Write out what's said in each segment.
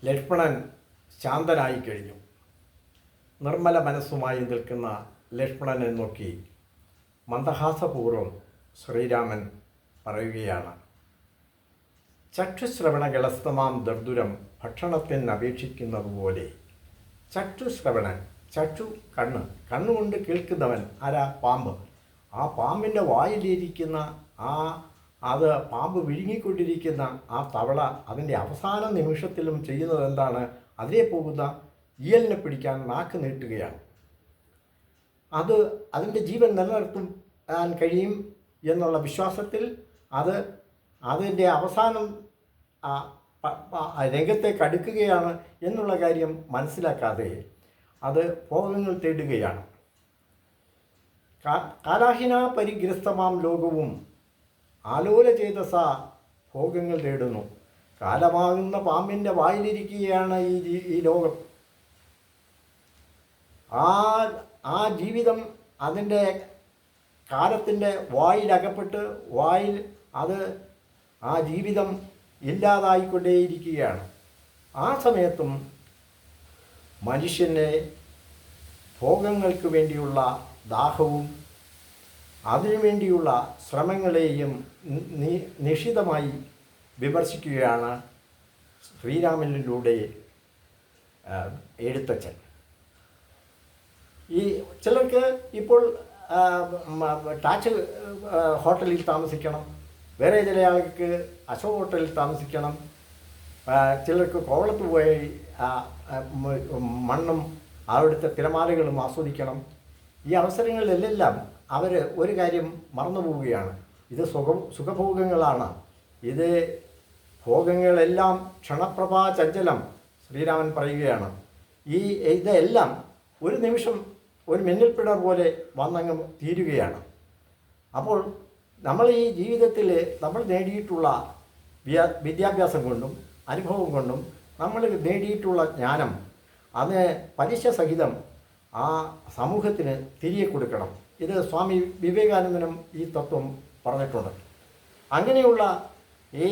ലക്ഷ്മണൻ ശാന്തനായി കഴിഞ്ഞു. നിർമ്മല മനസ്സുമായി നിൽക്കുന്ന ലക്ഷ്മണനെ നോക്കി മന്ദഹാസപൂർവം ശ്രീരാമൻ പറയുകയാണ്, ചക്ഷുശ്രവണകളസ്തമാം ദർദുരം ഭക്ഷണത്തിന് അപേക്ഷിക്കുന്നതുപോലെ. ചക്ഷുശ്രവണൻ, ചക്ഷു കണ്ണുകൊണ്ട് കേൾക്കുന്നവൻ ആരാ? പാമ്പ്. ആ പാമ്പിൻ്റെ വായിലിരിക്കുന്ന അത് പാമ്പ് വിഴുങ്ങിക്കൊണ്ടിരിക്കുന്ന ആ തവള അതിൻ്റെ അവസാന നിമിഷത്തിലും ചെയ്യുന്നത് എന്താണ്? അതിലെ പോകുന്ന ഈയലിനെ പിടിക്കാൻ നാക്ക് നീട്ടുകയാണ്. അതിൻ്റെ ജീവൻ നിലനിർത്താൻ കഴിയും എന്നുള്ള വിശ്വാസത്തിൽ അതിൻ്റെ അവസാനം രംഗത്തേക്ക് അടുക്കുകയാണ് എന്നുള്ള കാര്യം മനസ്സിലാക്കാതെ അത് ഭോഗങ്ങൾ തേടുകയാണ്. കാലാഹിന പരിഗ്രസ്തമാം ലോകവും ആലോല ചേതസ ഭോഗങ്ങൾ തേടുന്നു. കാലമാകുന്ന പാമ്പിൻ്റെ വായിലിരിക്കുകയാണ് ഈ ലോകം. ആ ജീവിതം അതിൻ്റെ കാലത്തിൻ്റെ വായിലകപ്പെട്ട് ആ ജീവിതം ഇല്ലാതായിക്കൊണ്ടേയിരിക്കുകയാണ്. ആ സമയത്തും മനുഷ്യനെ ഭോഗങ്ങൾക്ക് വേണ്ടിയുള്ള ദാഹവും അതിനുവേണ്ടിയുള്ള ശ്രമങ്ങളെയും നിശിതമായി വിമർശിക്കുകയാണ് ശ്രീരാമനിലൂടെ എഴുത്തച്ഛൻ. ചിലർക്ക് ഇപ്പോൾ ടാച്ച് ഹോട്ടലിൽ താമസിക്കണം, വേറെ ചില ആൾക്ക് അശോക് ഹോട്ടലിൽ താമസിക്കണം, ചിലർക്ക് കോവളത്ത് പോയി മണ്ണും അവിടുത്തെ തിരമാലകളും ആസ്വദിക്കണം. ഈ അവസരങ്ങളിലെല്ലാം അവർ ഒരു കാര്യം മറന്നു പോവുകയാണ്, ഇത് സുഖഭോഗങ്ങളാണ്. ഇത് ഭോഗങ്ങളെല്ലാം ക്ഷണപ്രഭാ ചഞ്ചലം. ശ്രീരാമൻ പറയുകയാണ്, ഇതെല്ലാം ഒരു നിമിഷം ഒരു മിന്നൽപ്പിടർ പോലെ വന്നങ്ങ് തീരുകയാണ്. അപ്പോൾ നമ്മൾ ഈ ജീവിതത്തിൽ നമ്മൾ നേടിയിട്ടുള്ള വിദ്യാഭ്യാസം കൊണ്ടും അനുഭവം കൊണ്ടും നമ്മൾ നേടിയിട്ടുള്ള ജ്ഞാനം അത് പലിശ സഹിതം ആ സമൂഹത്തിന് തിരികെ കൊടുക്കണം. ഇത് സ്വാമി വിവേകാനന്ദനും ഈ തത്വം പറഞ്ഞിട്ടുണ്ട്. അങ്ങനെയുള്ള ഈ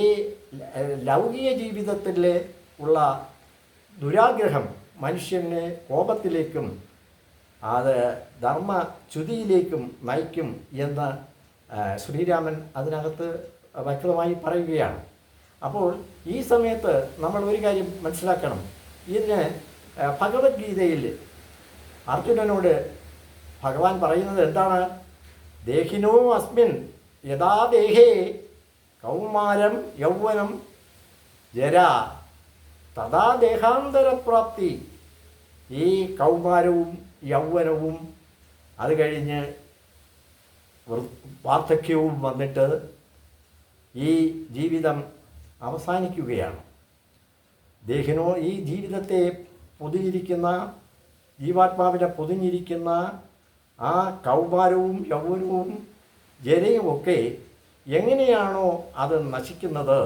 ലൗകിക ജീവിതത്തിൽ ഉള്ള ദുരാഗ്രഹം മനുഷ്യനെ കോപത്തിലേക്കും അത് ധർമ്മച്യുതിയിലേക്കും നയിക്കും എന്ന് ശ്രീരാമൻ അതിനകത്ത് വ്യക്തമായി പറയുകയാണ്. അപ്പോൾ ഈ സമയത്ത് നമ്മൾ ഒരു കാര്യം മനസ്സിലാക്കണം. ഇതിന് ഭഗവത്ഗീതയിൽ അർജുനനോട് ഭഗവാൻ പറയുന്നത് എന്താണ്? ദേഹിനോ അസ്മിൻ യഥാ ദേഹേ കൗമാരം യൗവനം ജരാ തഥാ ദേഹാന്തരപ്രാപ്തി. ഈ കൗമാരവും യൗവനവും അത് കഴിഞ്ഞ് വാർദ്ധക്യവും വന്നിട്ട് ഈ ജീവിതം അവസാനിക്കുകയാണ്. ദേഹിനോ ഈ ജീവിതത്തെ പൊതിഞ്ഞിരിക്കുന്ന ജീവാത്മാവിനെ പൊതിഞ്ഞിരിക്കുന്ന ആ കൗമാരവും യൗവനവും ജരയുമൊക്കെ എങ്ങനെയാണോ അത് നശിക്കുന്നത്,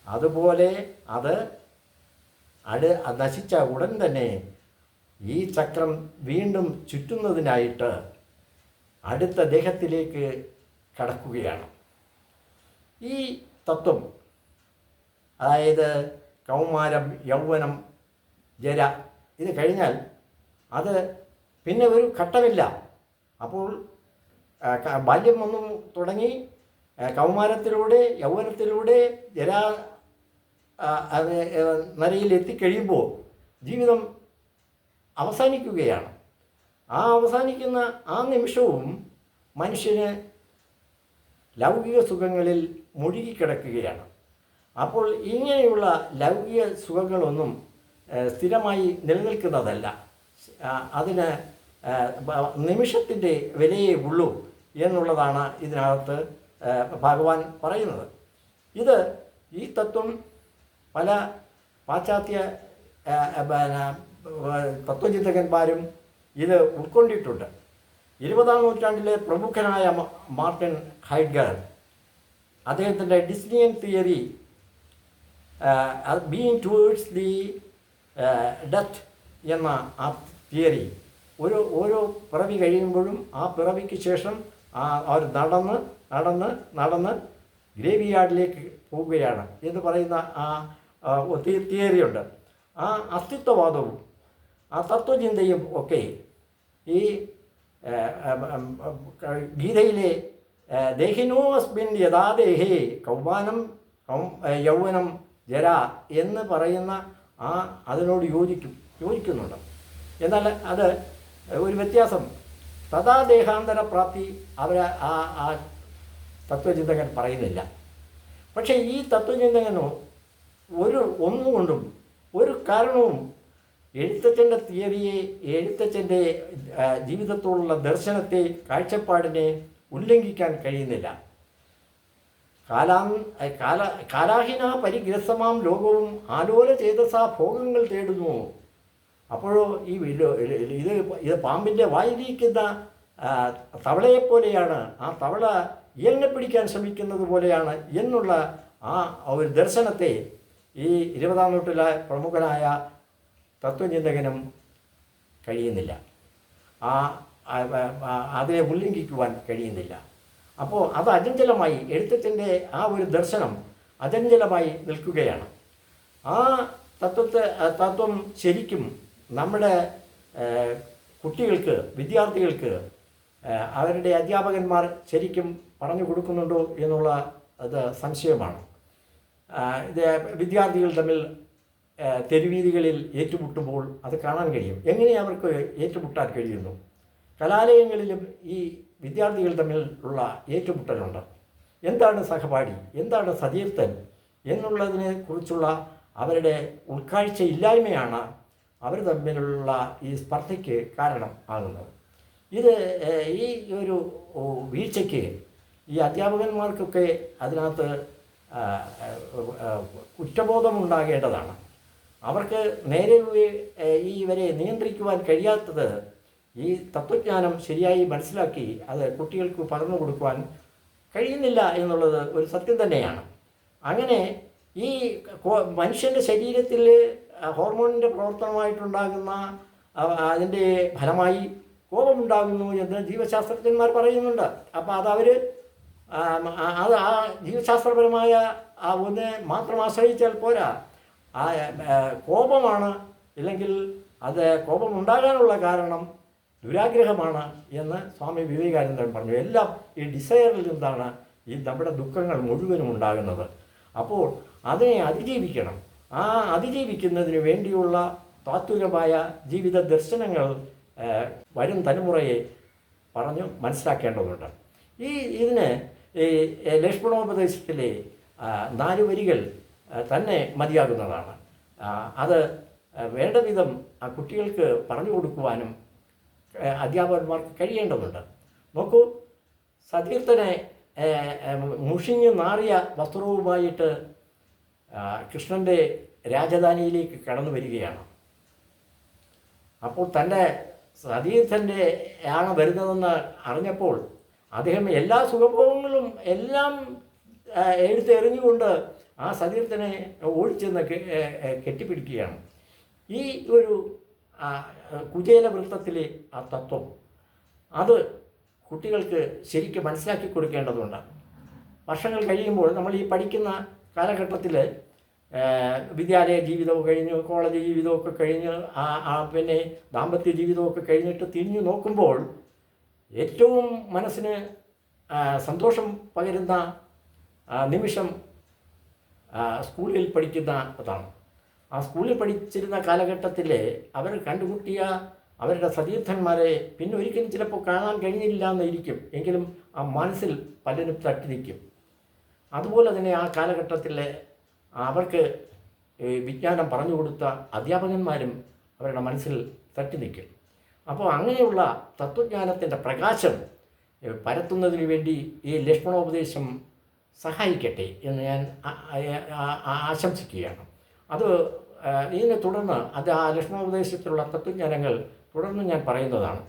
അതുപോലെ അത് നശിച്ച ഉടൻ തന്നെ ഈ ചക്രം വീണ്ടും ചുറ്റുന്നതിനായിട്ട് അടുത്ത ദേഹത്തിലേക്ക് കടക്കുകയാണ്. ഈ തത്വം, അതായത് കൗമാരം യൗവനം ജര, ഇത് കഴിഞ്ഞാൽ അത് പിന്നെ ഒരു ഘട്ടമില്ല. അപ്പോൾ ബാല്യം ഒന്നും തുടങ്ങി കൗമാരത്തിലൂടെ യൗവനത്തിലൂടെ നരയിൽ എത്തിക്കഴിയുമ്പോൾ ജീവിതം അവസാനിക്കുകയാണ്. ആ അവസാനിക്കുന്ന ആ നിമിഷവും മനുഷ്യന് ലൗകിക സുഖങ്ങളിൽ മുഴുകിക്കിടക്കുകയാണ്. അപ്പോൾ ഇങ്ങനെയുള്ള ലൗകിക സുഖങ്ങളൊന്നും സ്ഥിരമായി നിലനിൽക്കുന്നതല്ല. അതിന് നിമിഷത്തിൻ്റെ വിലയേ ഉള്ളൂ എന്നുള്ളതാണ് ഇതിനകത്ത് ഭഗവാൻ പറയുന്നത്. ഈ തത്വം പല പാശ്ചാത്യ തത്വചിന്തകന്മാരും ഇത് ഉൾക്കൊണ്ടിട്ടുണ്ട്. 20-ാം നൂറ്റാണ്ടിലെ പ്രമുഖനായ മാർട്ടിൻ ഹൈഡ്ഗർ അദ്ദേഹത്തിൻ്റെ ഡിസ്നിയൻ theory being towards the death എന്ന ആ തിയറി ഓരോ പിറവി കഴിയുമ്പോഴും ആ പിറവിക്ക് ശേഷം അവർ നടന്ന് ഗ്രേവി യാർഡിലേക്ക് പോവുകയാണ് എന്ന് പറയുന്ന ആ തിയറിയുണ്ട്. ആ അസ്തിത്വവാദവും ആ തത്വചിന്തയും ഒക്കെ ഈ ഗീതയിലെ ദേഹിനോ അസ്മിൻ യഥാദേഹേ കൗമാനം യൗവനം ജര എന്ന് പറയുന്ന അതിനോട് യോജിക്കുന്നുണ്ട്. എന്നാൽ അത് ഒരു വ്യത്യാസം, തഥാ ദേഹാന്തര പ്രാപ്തി അവർ ആ തത്വചിന്തകൻ പറയുന്നില്ല. പക്ഷേ ഈ തത്വചിന്തകനോ ഒന്നുകൊണ്ടും ഒരു കാരണവും എഴുത്തച്ഛൻ്റെ തിയറിയെ, എഴുത്തച്ഛൻ്റെ ജീവിതത്തോടുള്ള ദർശനത്തെ, കാഴ്ചപ്പാടിനെ ഉല്ലംഘിക്കാൻ കഴിയുന്നില്ല. കാലാഹിന പരിഗ്രസമാം ലോകവും ആലോല ചേതസാ ഭോഗങ്ങൾ തേടുന്നു. അപ്പോഴോ ഇത് പാമ്പിൻ്റെ വായിരിക്കുന്ന തവളയെപ്പോലെയാണ്, ആ തവള ഇയലിനെ പിടിക്കാൻ ശ്രമിക്കുന്നത് പോലെയാണ് എന്നുള്ള ഒരു ദർശനത്തെ ഈ 20-ാം നൂറ്റാണ്ടിലെ പ്രമുഖനായ തത്വചിന്തകനും കഴിയുന്നില്ല, അതിനെ ഉല്ലംഘിക്കുവാൻ കഴിയുന്നില്ല. അപ്പോൾ അത് അചഞ്ചലമായി, എഴുത്തച്ഛൻ്റെ ഒരു ദർശനം അചഞ്ചലമായി നിൽക്കുകയാണ്. ആ തത്വം ശരിക്കും നമ്മുടെ കുട്ടികൾക്ക്, വിദ്യാർത്ഥികൾക്ക് അവരുടെ അധ്യാപകന്മാർ ശരിക്കും പറഞ്ഞു കൊടുക്കുന്നുണ്ടോ എന്നുള്ള അത് സംശയമാണ്. വിദ്യാർത്ഥികൾ തമ്മിൽ തെരുവീതികളിൽ ഏറ്റുമുട്ടുമ്പോൾ അത് കാണാൻ കഴിയും. എങ്ങനെ അവർക്ക് ഏറ്റുമുട്ടാൻ കഴിയുന്നു? കലാലയങ്ങളിലും ഈ വിദ്യാർത്ഥികൾ തമ്മിൽ ഉള്ള ഏറ്റുമുട്ടലുണ്ട്. എന്താണ് സഹപാഠി, എന്താണ് സതീർത്ഥൻ എന്നുള്ളതിനെ കുറിച്ചുള്ള അവരുടെ ഉൾക്കാഴ്ചയില്ലായ്മയാണ് അവർ തമ്മിലുള്ള ഈ സ്പർദ്ധയ്ക്ക് കാരണം ആകുന്നത്. ഈ ഒരു വീഴ്ചയ്ക്ക് ഈ അധ്യാപകന്മാർക്കൊക്കെ അതിനകത്ത് കുറ്റബോധമുണ്ടാകേണ്ടതാണ്. അവർക്ക് നേരെ ഇവരെ നിയന്ത്രിക്കുവാൻ കഴിയാത്തത് ഈ തത്വജ്ഞാനം ശരിയായി മനസ്സിലാക്കി അത് കുട്ടികൾക്ക് പകർന്നു കൊടുക്കുവാൻ കഴിയുന്നില്ല എന്നുള്ളത് ഒരു സത്യം തന്നെയാണ്. അങ്ങനെ ഈ മനുഷ്യൻ്റെ ശരീരത്തിൽ ഹോർമോണിൻ്റെ പ്രവർത്തനമായിട്ടുണ്ടാകുന്ന അതിൻ്റെ ഫലമായി കോപമുണ്ടാകുന്നു എന്ന് ജീവശാസ്ത്രജ്ഞന്മാർ പറയുന്നുണ്ട്. അപ്പോൾ അത് ആ ജീവശാസ്ത്രപരമായ ഒന്ന് മാത്രം ആശ്രയിച്ചാൽ പോരാ. കോപമാണ്, ഇല്ലെങ്കിൽ അത് കോപമുണ്ടാകാനുള്ള കാരണം ദുരാഗ്രഹമാണ് എന്ന് സ്വാമി വിവേകാനന്ദൻ പറഞ്ഞു. എല്ലാം ഈ ഡിസയറിൽ നിന്നാണ് ഈ നമ്മുടെ ദുഃഖങ്ങൾ മുഴുവനും ഉണ്ടാകുന്നത്. അപ്പോൾ അതിനെ അതിജീവിക്കണം. അതിജീവിക്കുന്നതിന് വേണ്ടിയുള്ള താത്വികമായ ജീവിത ദർശനങ്ങൾ വരും തലമുറയെ പറഞ്ഞു മനസ്സിലാക്കേണ്ടതുണ്ട്. ഇതിന് ലക്ഷ്മണോപദേശത്തിലെ 4 വരികൾ തന്നെ മതിയാകുന്നതാണ്. അത് വേണ്ട വിധം കുട്ടികൾക്ക് പറഞ്ഞു കൊടുക്കുവാനും അധ്യാപകന്മാർക്ക് കഴിയേണ്ടതുണ്ട്. നോക്കൂ, സതീർത്ഥനെ മുഷിഞ്ഞു നാറിയ വസ്ത്രവുമായിട്ട് കൃഷ്ണൻ്റെ രാജധാനിയിലേക്ക് കടന്നു വരികയാണ്. അപ്പോൾ തൻ്റെ സതീർത്ഥൻ്റെ ആണ് വരുന്നതെന്ന് അറിഞ്ഞപ്പോൾ അദ്ദേഹം എല്ലാ സുഖഭോഗങ്ങളും എല്ലാം എടുത്തെറിഞ്ഞുകൊണ്ട് ആ സതീർത്ഥനെ ഓടിച്ചെന്ന് കെട്ടിപ്പിടിക്കുകയാണ്. ഈ ഒരു കുചേല വൃത്തത്തിലെ ആ തത്വം അത് കുട്ടികൾക്ക് ശരിക്കും മനസ്സിലാക്കി കൊടുക്കേണ്ടതുണ്ട്. വർഷങ്ങൾ കഴിയുമ്പോൾ നമ്മൾ ഈ പഠിക്കുന്ന കാലഘട്ടത്തിൽ വിദ്യാലയ ജീവിതവും കഴിഞ്ഞ് കോളേജ് ജീവിതമൊക്കെ കഴിഞ്ഞ് പിന്നെ ദാമ്പത്യ ജീവിതമൊക്കെ കഴിഞ്ഞിട്ട് തിരിഞ്ഞു നോക്കുമ്പോൾ ഏറ്റവും മനസ്സിന് സന്തോഷം പകരുന്ന നിമിഷം സ്കൂളിൽ പഠിക്കുന്ന അതാണ്. ആ സ്കൂളിൽ പഠിച്ചിരുന്ന കാലഘട്ടത്തിൽ അവർ കണ്ടുമുട്ടിയ അവരുടെ സതീർത്ഥന്മാരെ പിന്നെ ഒരിക്കലും ചിലപ്പോൾ കാണാൻ കഴിഞ്ഞില്ല എന്നിരിക്കും, എങ്കിലും ആ മനസ്സിൽ പലരും തട്ടി നിൽക്കും. അതുപോലെ തന്നെ ആ കാലഘട്ടത്തിൽ അവർക്ക് വിജ്ഞാനം പറഞ്ഞു കൊടുത്ത അധ്യാപകന്മാരും അവരുടെ മനസ്സിൽ തട്ടി നിൽക്കും. അപ്പോൾ അങ്ങനെയുള്ള തത്വജ്ഞാനത്തിൻ്റെ പ്രകാശം പരത്തുന്നതിന് വേണ്ടി ഈ ലക്ഷ്മണോപദേശം സഹായിക്കട്ടെ എന്ന് ഞാൻ ആശംസിക്കുകയാണ്. ഇതിനെ തുടർന്ന് ആ ലക്ഷ്മണോപദേശത്തിലുള്ള തത്വജ്ഞാനങ്ങൾ തുടർന്ന് ഞാൻ പറയുന്നതാണ്.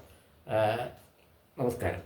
നമസ്കാരം.